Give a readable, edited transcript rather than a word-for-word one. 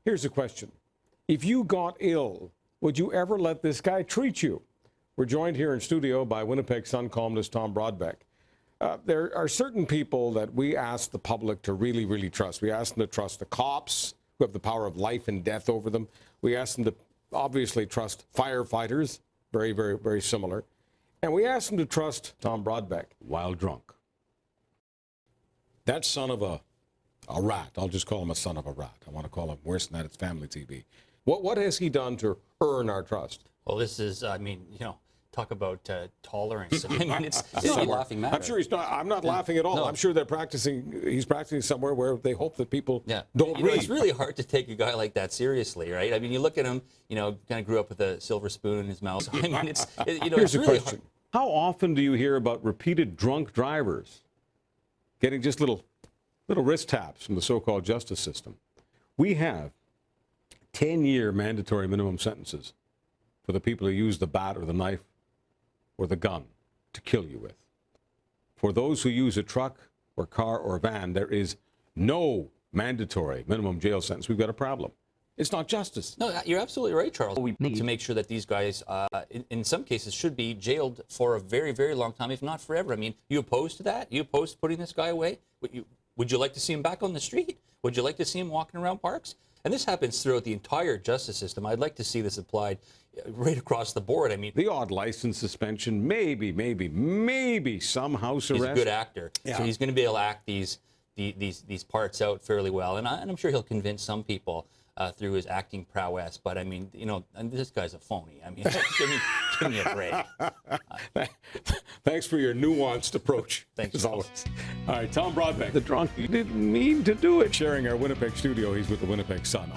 Here's a question. If you got ill, would you ever let this guy treat you? We're joined here in studio by Winnipeg Sun columnist Tom Brodbeck. There are certain people that we ask the public to really, really trust. We ask them to trust the cops, who have the power of life and death over them. We ask them to obviously trust firefighters, very, very, very similar. And we ask them to trust Tom Brodbeck while drunk. That son of a rat, I'll just call him a son of a rat. I want to call him worse than that, it's family TV. What has he done to earn our trust? Well, this is, talk about tolerance. I mean, it's not a laughing matter. I'm sure he's not. I'm not laughing at all. No. I'm sure he's practicing somewhere where they hope that people don't read. It's really hard to take a guy like that seriously, right? I mean, you look at him, kind of grew up with a silver spoon in his mouth. I mean, Here's a really question. How often do you hear about repeated drunk drivers getting just little wrist taps from the so-called justice system? We have 10-year mandatory minimum sentences for the people who use the bat or the knife or the gun to kill you with. For those who use a truck or car or van, there is no mandatory minimum jail sentence. We've got a problem. It's not justice. No, you're absolutely right, Charles. We need to make sure that these guys, in some cases, should be jailed for a very, very long time, if not forever. I mean, you opposed to that? You opposed to putting this guy away? Would you like to see him back on the street? Would you like to see him walking around parks? And this happens throughout the entire justice system. I'd like to see this applied right across the board. I mean, the odd license suspension, maybe some house arrest. He's a good actor, so he's going to be able to act these parts out fairly well, and I'm sure he'll convince some people through his acting prowess. But I mean, and this guy's a phony. I mean, give me a break. Thanks for your nuanced approach. Thanks, as always. All right, Tom Brodbeck, the drunk. You didn't mean to do it. Sharing our Winnipeg studio, he's with the Winnipeg Sun.